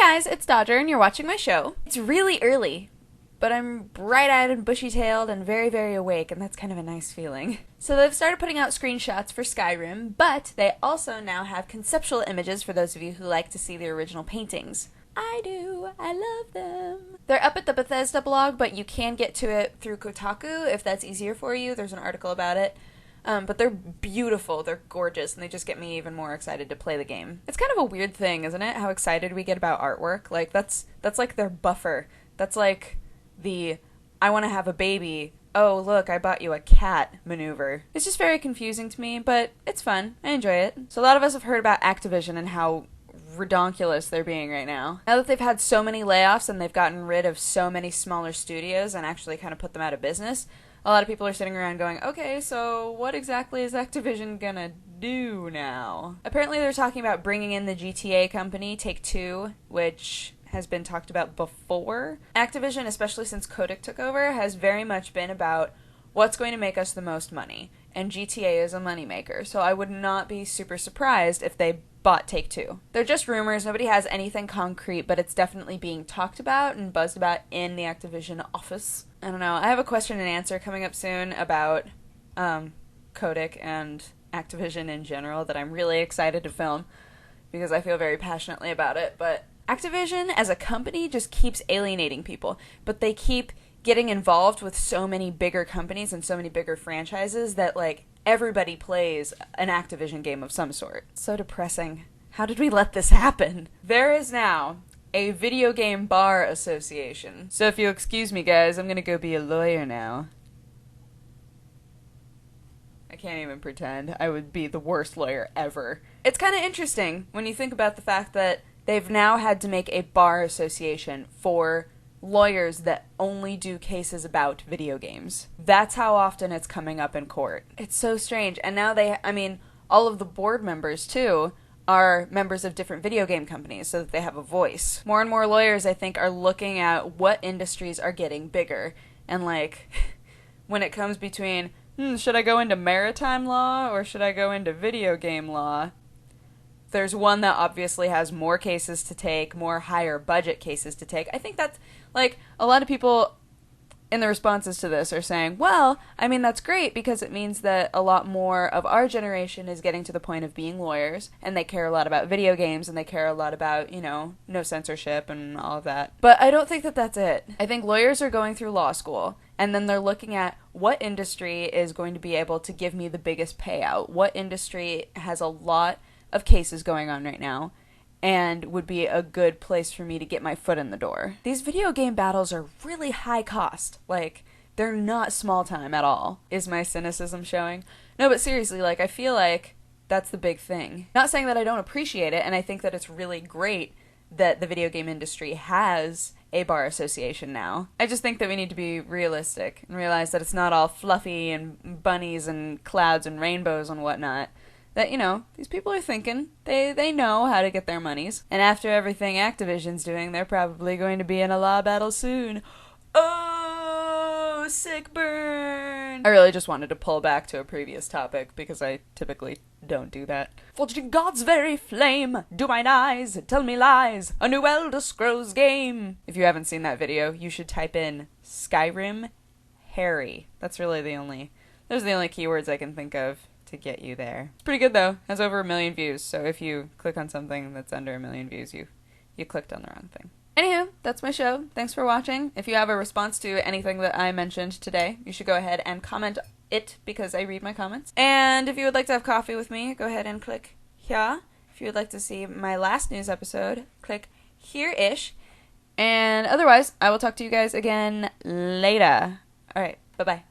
Hi guys, it's Dodger and you're watching my show. It's really early, but I'm bright-eyed and bushy-tailed and very, very awake, and that's kind of a nice feeling. So they've started putting out screenshots for Skyrim, but they also now have conceptual images for those of you who like to see the original paintings. I do. I love them. They're up at the Bethesda blog, but you can get to it through Kotaku if that's easier for you. There's an article about it. But they're beautiful, they're gorgeous, and they just get me even more excited to play the game. It's kind of a weird thing, isn't it? How excited we get about artwork. Like, that's like their buffer. That's like the, I want to have a baby, oh look, I bought you a cat maneuver. It's just very confusing to me, but it's fun. I enjoy it. So a lot of us have heard about Activision and how redonkulous they're being right now. Now that they've had so many layoffs and they've gotten rid of so many smaller studios and actually kind of put them out of business, a lot of people are sitting around going, okay, so what exactly is Activision gonna do now? Apparently they're talking about bringing in the GTA company, Take-Two, which has been talked about before. Activision, especially since Kotick took over, has very much been about what's going to make us the most money, and GTA is a moneymaker, so I would not be super surprised if they bought Take-Two. They're just rumors, nobody has anything concrete, but it's definitely being talked about and buzzed about in the Activision office. I don't know, I have a question and answer coming up soon about Kotick and Activision in general that I'm really excited to film because I feel very passionately about it, but Activision as a company just keeps alienating people, but they keep getting involved with so many bigger companies and so many bigger franchises that, like, everybody plays an Activision game of some sort. So depressing. How did we let this happen? There is now a video game bar association. So if you'll excuse me, guys, I'm gonna go be a lawyer now. I can't even pretend. I would be the worst lawyer ever. It's kind of interesting when you think about the fact that they've now had to make a bar association for lawyers that only do cases about video games. That's how often it's coming up in court. It's so strange. And now all of the board members, too, are members of different video game companies so that they have a voice. More and more lawyers, I think, are looking at what industries are getting bigger. And, like, when it comes between, should I go into maritime law or should I go into video game law? There's one that obviously has more cases to take, more higher budget cases to take. I think that's, like, a lot of people in the responses to this are saying, well, I mean, that's great because it means that a lot more of our generation is getting to the point of being lawyers, and they care a lot about video games, and they care a lot about, no censorship and all of that. But I don't think that that's it. I think lawyers are going through law school, and then they're looking at what industry is going to be able to give me the biggest payout, what industry has a lot of cases going on right now, and would be a good place for me to get my foot in the door. These video game battles are really high cost. Like, they're not small time at all. Is my cynicism showing? No, but seriously, like, I feel like that's the big thing. Not saying that I don't appreciate it, and I think that it's really great that the video game industry has a bar association now. I just think that we need to be realistic and realize that it's not all fluffy and bunnies and clouds and rainbows and whatnot. That, these people are thinking. They know how to get their monies. And after everything Activision's doing, they're probably going to be in a law battle soon. Oh, sick burn! I really just wanted to pull back to a previous topic, because I typically don't do that. Forged in God's very flame, do mine eyes tell me lies, a new Elder Scrolls game. If you haven't seen that video, you should type in Skyrim Harry. That's really those are the only keywords I can think of to get you there. It's pretty good though. Has over 1 million views, so if you click on something that's under 1 million views, you clicked on the wrong thing. Anywho, that's my show. Thanks for watching. If you have a response to anything that I mentioned today, you should go ahead and comment it because I read my comments. And if you would like to have coffee with me, go ahead and click here. If you would like to see my last news episode, click here-ish. And otherwise, I will talk to you guys again later. Alright, bye-bye.